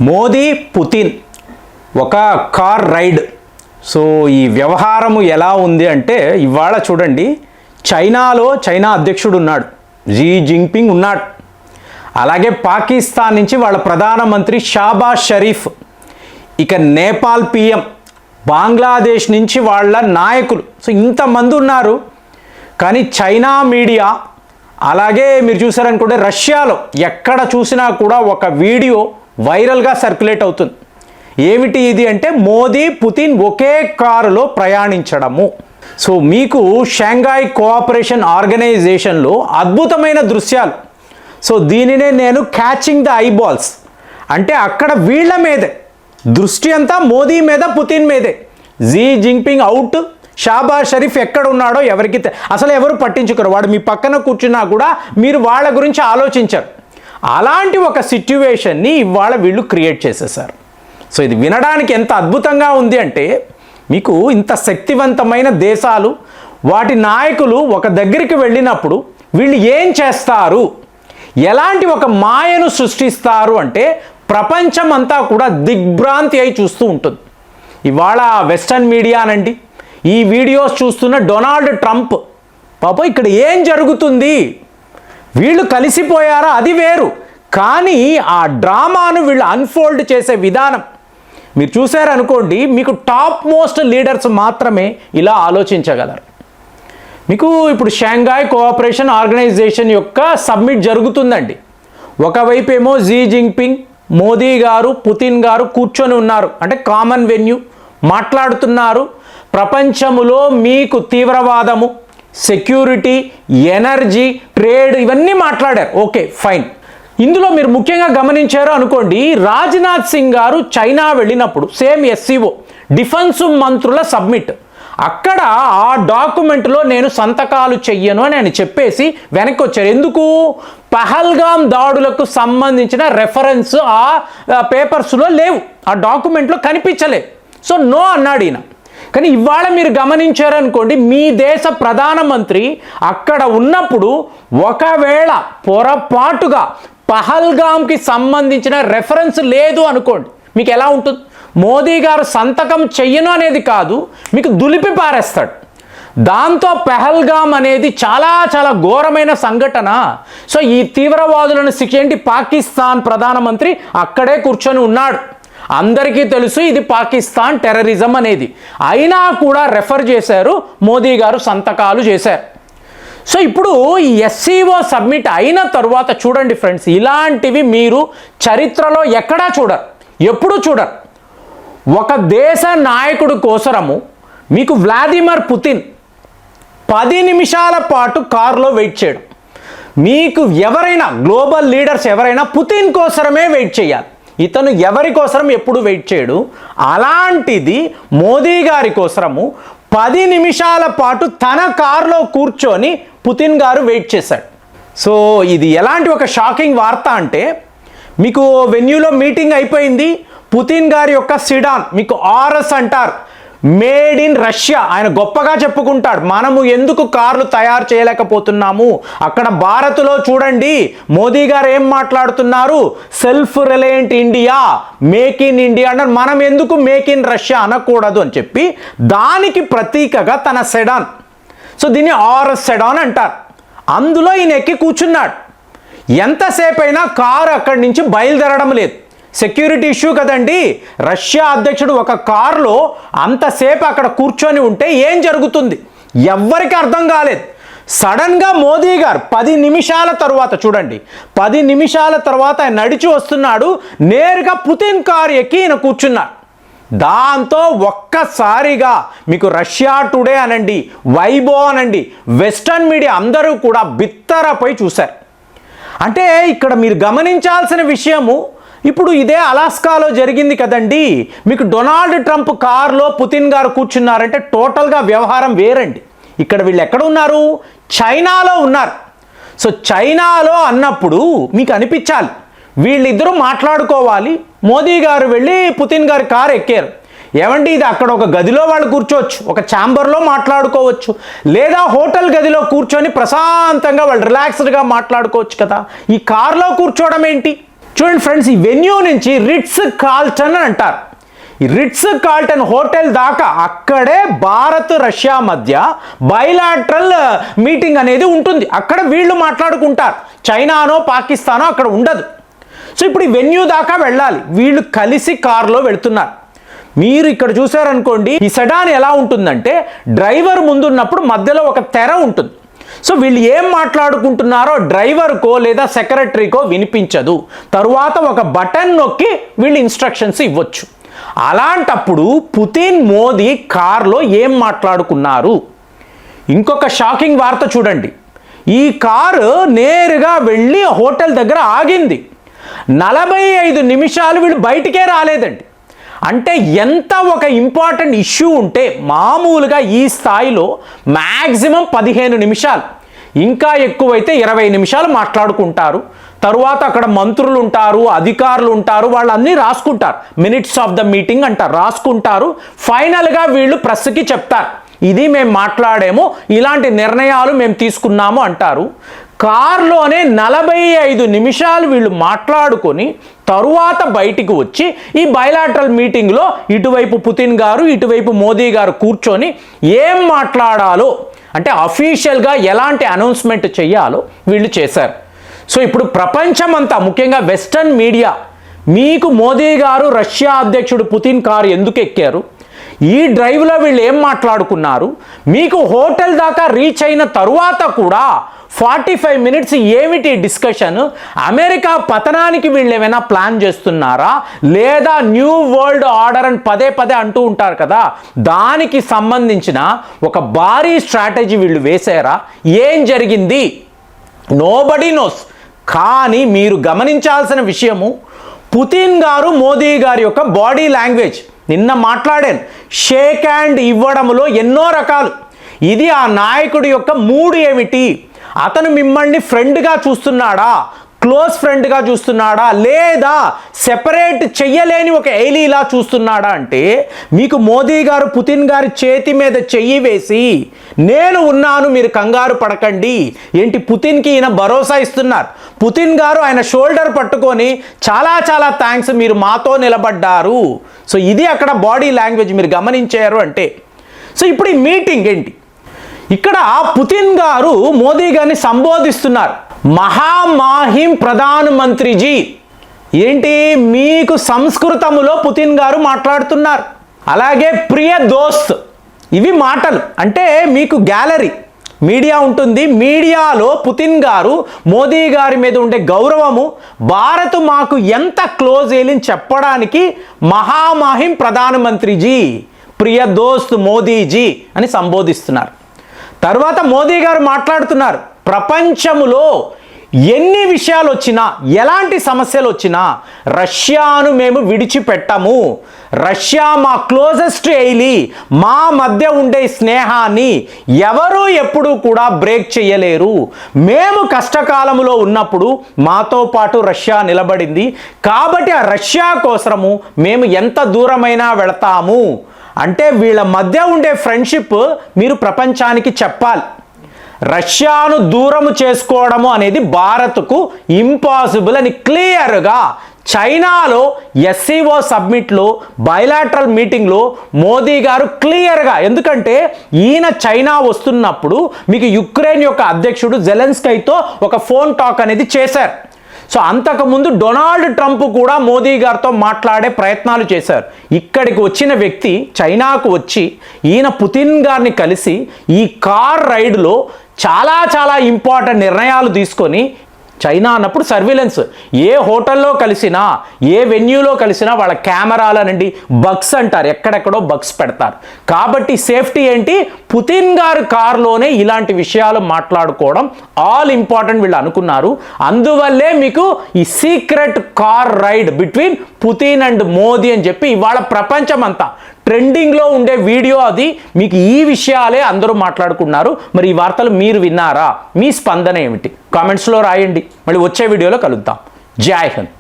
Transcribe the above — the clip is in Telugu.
మోదీ పుతిన్ ఒక కార్ రైడ్. సో ఈ వ్యవహారము ఎలా ఉంది అంటే ఇవాళ చూడండి, చైనాలో చైనా అధ్యక్షుడు ఉన్నాడు, జీ జింగ్పింగ్ ఉన్నాడు. అలాగే పాకిస్తాన్ నుంచి వాళ్ళ ప్రధానమంత్రి షాబాజ్ షరీఫ్, ఇక నేపాల్ పిఎం, బంగ్లాదేశ్ నుంచి వాళ్ళ నాయకులు. సో ఇంతమంది ఉన్నారు. కానీ చైనా మీడియా, అలాగే మీరు చూసారనుకుంటే రష్యాలో ఎక్కడ చూసినా కూడా ఒక వీడియో వైరల్గా సర్క్యులేట్ అవుతుంది. ఏమిటి ఇది అంటే మోదీ పుతిన్ ఒకే కారులో ప్రయాణించడము. సో మీకు షాంఘై కోఆపరేషన్ ఆర్గనైజేషన్లో అద్భుతమైన దృశ్యాలు. సో దీనినే నేను క్యాచింగ్ ద ఐబాల్స్ అంటే అక్కడ వీళ్ళ మీదే దృష్టి అంతా మోదీ మీద, పుతిన్ మీదే. Xi Jinping out, Shehbaz Sharif ఎక్కడ ఉన్నాడో ఎవరికి అసలు ఎవరు పట్టించుకోరు. వాడు మీ పక్కన కూర్చున్నా కూడా మీరు వాళ్ళ గురించి ఆలోచించరు. అలాంటి ఒక సిట్యువేషన్ని ఇవాళ వీళ్ళు క్రియేట్ చేసేసారు. సో ఇది వినడానికి ఎంత అద్భుతంగా ఉంది అంటే, మీకు ఇంత శక్తివంతమైన దేశాలు, వాటి నాయకులు ఒక దగ్గరికి వెళ్ళినప్పుడు వీళ్ళు ఏం చేస్తారు, ఎలాంటి ఒక మాయను సృష్టిస్తారు అంటే ప్రపంచం అంతా కూడా దిగ్భ్రాంతి అయి చూస్తూ ఉంటుంది. ఇవాళ వెస్టర్న్ మీడియా అనండి, ఈ వీడియోస్ చూస్తున్న డొనాల్డ్ ట్రంప్, పాప ఇక్కడ ఏం జరుగుతుంది, వీళ్ళు కలిసిపోయారా అది వేరు, కానీ ఆ డ్రామాను వీళ్ళు అన్ఫోల్డ్ చేసే విధానం మీరు చూసారనుకోండి, మీకు టాప్ మోస్ట్ లీడర్స్ మాత్రమే ఇలా ఆలోచించగలరు. మీకు ఇప్పుడు షాంఘై కోఆపరేషన్ ఆర్గనైజేషన్ యొక్క సమ్మిట్ జరుగుతుందండి. ఒకవైపు ఏమో జీ జింగ్పింగ్, మోదీ గారు, పుతిన్ గారు కూర్చొని ఉన్నారు, అంటే కామన్ వెన్యూ మాట్లాడుతున్నారు. ప్రపంచములో మీకు తీవ్రవాదము, సెక్యూరిటీ, ఎనర్జీ, ట్రేడ్ ఇవన్నీ మాట్లాడారు. Okay fine. ఇందులో మీరు ముఖ్యంగా గమనించారు అనుకోండి, రాజ్నాథ్ సింగ్ గారు చైనా వెళ్ళినప్పుడు సేమ్ ఎస్సీఓ డిఫెన్స్ మంత్రుల సబ్మిట్, అక్కడ ఆ డాక్యుమెంట్లో నేను సంతకాలు చెయ్యను అని ఆయన చెప్పేసి వెనక్కి వచ్చారు. ఎందుకు? పహల్గామ్ దాడులకు సంబంధించిన రెఫరెన్స్ ఆ పేపర్స్లో లేవు, ఆ డాక్యుమెంట్లో కనిపించలేదు. సో నో అన్నాడు ఈయన. కానీ ఇవాళ మీరు గమనించారనుకోండి, మీ దేశ ప్రధానమంత్రి అక్కడ ఉన్నప్పుడు ఒకవేళ పొరపాటుగా పహల్గామ్కి సంబంధించిన రెఫరెన్స్ లేదు అనుకోండి, మీకు ఎలా ఉంటుంది? మోదీ గారు సంతకం చెయ్యను అనేది కాదు, మీకు దులిపి పారేస్తాడు. దాంతో పహల్గామ్ అనేది చాలా చాలా ఘోరమైన సంఘటన. సో ఈ తీవ్రవాదులను శిక్షేంటి, పాకిస్తాన్ ప్రధానమంత్రి అక్కడే కూర్చొని ఉన్నాడు. అందరికీ తెలుసు ఇది పాకిస్తాన్ టెర్రరిజం అనేది, అయినా కూడా రెఫర్ చేశారు, మోదీ గారు సంతకాలు చేశారు. సో ఇప్పుడు ఈ ఎస్సీఓ సబ్మిట్ అయిన తరువాత చూడండి ఫ్రెండ్స్, ఇలాంటివి మీరు చరిత్రలో ఎక్కడా చూడరు, ఎప్పుడూ చూడరు. ఒక దేశ నాయకుడి కోసరము మీకు వ్లాదిమిర్ పుతిన్ 10 నిమిషాల పాటు కారులో వెయిట్ చేయడం. మీకు ఎవరైనా గ్లోబల్ లీడర్స్ ఎవరైనా పుతిన్ కోసరమే వెయిట్ చేయాలి, ఇతను ఎవరి కోసరం ఎప్పుడు వెయిట్ చేయడు. అలాంటిది మోదీ గారి కోసరము 10 నిమిషాల పాటు తన కారులో కూర్చొని పుతిన్ గారు వెయిట్ చేశాడు. సో ఇది ఎలాంటి ఒక షాకింగ్ వార్త అంటే, మీకు వెన్యూలో మీటింగ్ అయిపోయింది, పుతిన్ గారి యొక్క సిడాన్, మీకు ఆర్ఎస్ అంటారు, మేడ్ ఇన్ రష్యా, ఆయన గొప్పగా చెప్పుకుంటాడు. మనము ఎందుకు కార్లు తయారు చేయలేకపోతున్నాము, అక్కడ భారత్లో చూడండి మోదీ గారు ఏం మాట్లాడుతున్నారు, self reliant India, make in India అన్నారు. మనం ఎందుకు మేక్ ఇన్ రష్యా అనకూడదు అని చెప్పి దానికి ప్రతీకగా తన సెడాన్, సో దీన్ని ఆర్ఎస్ సెడాన్ అంటారు, అందులో ఈయన ఎక్కి కూర్చున్నాడు. ఎంతసేపు అయినా కారు అక్కడి నుంచి బయలుదేరడం లేదు. సెక్యూరిటీ ఇష్యూ కదండి, రష్యా అధ్యక్షుడు ఒక కారులో అంతసేపు అక్కడ కూర్చొని ఉంటే ఏం జరుగుతుంది ఎవ్వరికి అర్థం కాలేదు. సడన్గా మోదీ గారు 10 నిమిషాల తర్వాత చూడండి, 10 నిమిషాల తర్వాత ఆయన నడిచి వస్తున్నాడు, నేరుగా పుతిన్ కారు ఎక్కి ఈయన కూర్చున్నాడు. దాంతో ఒక్కసారిగా మీకు రష్యా టుడే అనండి, వైబో అనండి, వెస్టర్న్ మీడియా అందరూ కూడా బిత్తరపై చూశారు. అంటే ఇక్కడ మీరు గమనించాల్సిన విషయము, ఇప్పుడు ఇదే అలాస్కాలో జరిగింది కదండి, మీకు డొనాల్డ్ ట్రంప్ కారులో పుతిన్ గారు కూర్చున్నారంటే టోటల్గా వ్యవహారం వేరండి. ఇక్కడ వీళ్ళు ఎక్కడ ఉన్నారు? చైనాలో ఉన్నారు. సో చైనాలో అన్నప్పుడు మీకు అనిపించాలి, వీళ్ళిద్దరూ మాట్లాడుకోవాలి. మోదీ గారు వెళ్ళి పుతిన్ గారి కారు ఎక్కారు. ఏమండి ఇది అక్కడ ఒక గదిలో వాళ్ళు కూర్చోవచ్చు, ఒక ఛాంబర్లో మాట్లాడుకోవచ్చు, లేదా హోటల్ గదిలో కూర్చొని ప్రశాంతంగా వాళ్ళు రిలాక్స్డ్గా మాట్లాడుకోవచ్చు కదా. ఈ కారులో కూర్చోవడం ఏంటి? చూడండి ఫ్రెండ్స్, ఈ వెన్యూ నుంచి రిట్స్ కార్ల్టన్ అని అంటారు. ఈ రిట్స్ కార్ల్టన్ హోటల్ దాకా అక్కడే భారత్ రష్యా మధ్య బైలాటరల్ మీటింగ్ అనేది ఉంటుంది. అక్కడ వీళ్ళు మాట్లాడుకుంటారు. చైనానో పాకిస్తానో అక్కడ ఉండదు. సో ఇప్పుడు ఈ వెన్యూ దాకా వెళ్ళాలి. వీళ్ళు కలిసి కారులో వెళుతున్నారు. మీరు ఇక్కడ చూసారనుకోండి, ఈ సెడాన్ ఎలా ఉంటుందంటే డ్రైవర్ ముందున్నప్పుడు మధ్యలో ఒక తెర ఉంటుంది. సో వీళ్ళు ఏం మాట్లాడుకుంటున్నారో డ్రైవర్కో లేదా సెక్రటరీకో వినిపించదు. తరువాత ఒక బటన్ నొక్కి వీళ్ళు ఇన్స్ట్రక్షన్స్ ఇవ్వచ్చు. అలాంటప్పుడు పుతిన్ మోదీ కార్లో ఏం మాట్లాడుకున్నారు? ఇంకొక షాకింగ్ వార్త చూడండి. ఈ కారు నేరుగా వెళ్ళి హోటల్ దగ్గర ఆగింది. 45 నిమిషాలు వీళ్ళు బయటికే రాలేదండి. అంటే ఎంత ఒక ఇంపార్టెంట్ ఇష్యూ ఉంటే మామూలుగా ఈ స్థాయిలో మ్యాక్సిమం 15 నిమిషాలు, ఇంకా ఎక్కువైతే 20 నిమిషాలు మాట్లాడుకుంటారు. తరువాత అక్కడ మంత్రులు ఉంటారు, అధికారులు ఉంటారు, వాళ్ళన్నీ రాసుకుంటారు. మినిట్స్ ఆఫ్ ద మీటింగ్ అంటారు, రాసుకుంటారు. ఫైనల్గా వీళ్ళు ప్రెస్కి చెప్తారు, ఇది మేము మాట్లాడాము, ఇలాంటి నిర్ణయాలు మేము తీసుకున్నాము అంటారు. కారులోనే 45 నిమిషాలు వీళ్ళు మాట్లాడుకొని తరువాత బయటికి వచ్చి ఈ బైలాటరల్ మీటింగ్లో ఇటువైపు పుతిన్ గారు, ఇటువైపు మోదీ గారు కూర్చొని ఏం మాట్లాడాలో, అంటే అఫీషియల్గా ఎలాంటి అనౌన్స్మెంట్ చేయాలో వీళ్ళు చేశారు. సో ఇప్పుడు ప్రపంచమంతా, ముఖ్యంగా వెస్టర్న్ మీడియా, మీకు మోదీ గారు రష్యా అధ్యక్షుడు పుతిన్ కారు ఎందుకు ఎక్కారు, ఈ డ్రైవ్లో వీళ్ళు ఏం మాట్లాడుకున్నారు, మీకు హోటల్ దాకా రీచ్ అయిన తరువాత కూడా 45 మినిట్స్ ఏమిటి డిస్కషన్, అమెరికా పతనానికి వీళ్ళు ఏమైనా ప్లాన్ చేస్తున్నారా, లేదా న్యూ వరల్డ్ ఆర్డర్ అని పదే పదే అంటూ ఉంటారు కదా, దానికి సంబంధించిన ఒక భారీ స్ట్రాటజీ వీళ్ళు వేశారా, ఏం జరిగింది, నోబడీ నోస్. కానీ మీరు గమనించాల్సిన విషయము, పుతిన్ గారు మోదీ గారి యొక్క బాడీ లాంగ్వేజ్, నిన్న మాట్లాడాను, షేక్ హ్యాండ్ ఇవ్వడంలో ఎన్నో రకాలు. ఇది ఆ నాయకుడి యొక్క మూడ్ ఏమిటి, అతను మిమ్మల్ని ఫ్రెండ్గా చూస్తున్నాడా, క్లోజ్ ఫ్రెండ్గా చూస్తున్నాడా, లేదా సెపరేట్ చెయ్యలేని ఒక ఏలీలా చూస్తున్నాడా అంటే, మీకు మోదీ గారు పుతిన్ గారి చేతి మీద చెయ్యి వేసి నేను ఉన్నాను, మీరు కంగారు పడకండి, ఏంటి పుతిన్కి ఈయన భరోసా ఇస్తున్నారు. పుతిన్ గారు ఆయన షోల్డర్ పట్టుకొని చాలా చాలా థ్యాంక్స్, మీరు మాతో నిలబడ్డారు. సో ఇది అక్కడ బాడీ లాంగ్వేజ్ మీరు గమనించారు అంటే. సో ఇప్పుడు ఈ మీటింగ్ ఏంటి, ఇక్కడ పుతిన్ గారు మోదీ గారిని సంబోధిస్తున్నారు, మహామాహిం ప్రధానమంత్రిజీ. ఏంటి, మీకు సంస్కృతములో పుతిన్ గారు మాట్లాడుతున్నారు. అలాగే ప్రియ దోస్త్, ఇవి మాటలు. అంటే మీకు గ్యాలరీ మీడియా ఉంటుంది, మీడియాలో పుతిన్ గారు మోదీ గారి మీద ఉండే గౌరవము, భారత్ మాకు ఎంత క్లోజ్ అయ్యింది చెప్పడానికి మహామాహిం ప్రధానమంత్రిజీ, ప్రియ దోస్త్ మోదీజీ అని సంబోధిస్తున్నారు. తర్వాత మోదీ గారు మాట్లాడుతున్నారు, ప్రపంచములో ఎన్ని విషయాలు వచ్చినా, ఎలాంటి సమస్యలు వచ్చినా రష్యాను మేము విడిచిపెట్టము, రష్యా మా క్లోజెస్ట్ ఎయిలీ, మా మధ్య ఉండే స్నేహాన్ని ఎవరూ ఎప్పుడూ కూడా బ్రేక్ చేయలేరు. మేము కష్టకాలంలో ఉన్నప్పుడు మాతో పాటు రష్యా నిలబడింది, కాబట్టి ఆ రష్యా కోసము మేము ఎంత దూరమైనా వెళతాము. అంటే వీళ్ళ మధ్య ఉండే ఫ్రెండ్షిప్ మీరు ప్రపంచానికి చెప్పాలి. రష్యాను దూరము చేసుకోవడము అనేది భారత్కు ఇంపాసిబుల్ అని క్లియర్గా చైనాలో ఎస్సీఓ సబ్మిట్లో బైలాటరల్ మీటింగ్లో మోదీ గారు క్లియర్గా, ఎందుకంటే ఈయన చైనా వస్తున్నప్పుడు మీకు యుక్రెయిన్ యొక్క అధ్యక్షుడు జెలెన్స్కీతో ఒక ఫోన్ టాక్ అనేది చేశారు. సో అంతకుముందు డొనాల్డ్ ట్రంప్ కూడా మోదీ గారితో మాట్లాడే ప్రయత్నాలు చేశారు. ఇక్కడికి వచ్చిన వ్యక్తి చైనాకు వచ్చి ఈయన పుతిన్ గారిని కలిసి ఈ కార్ రైడ్లో చాలా చాలా ఇంపార్టెంట్ నిర్ణయాలు తీసుకొని, చైనా అన్నప్పుడు సర్విలెన్స్, ఏ హోటల్లో కలిసినా, ఏ వెన్యూలో కలిసినా వాళ్ళ కెమెరాలనండి బగ్స్ అంటారు, ఎక్కడెక్కడో బగ్స్ పెడతారు. కాబట్టి సేఫ్టీ ఏంటి, పుతిన్ గారు కారులోనే ఇలాంటి విషయాలు మాట్లాడుకోవడం ఆల్ ఇంపార్టెంట్ వీళ్ళు అనుకున్నారు. అందువల్లే మీకు ఈ secret car ride between Putin and Modi అని చెప్పి ఇవాళ ప్రపంచం అంతా ట్రెండింగ్లో ఉండే వీడియో అది. మీకు ఈ విషయాలే అందరూ మాట్లాడుకున్నారు. మరి ఈ వార్తలు మీరు విన్నారా? మీ స్పందన ఏమిటి? కామెంట్స్లో రాయండి. మళ్ళీ వచ్చే వీడియోలో కలుద్దాం. జై హింద్.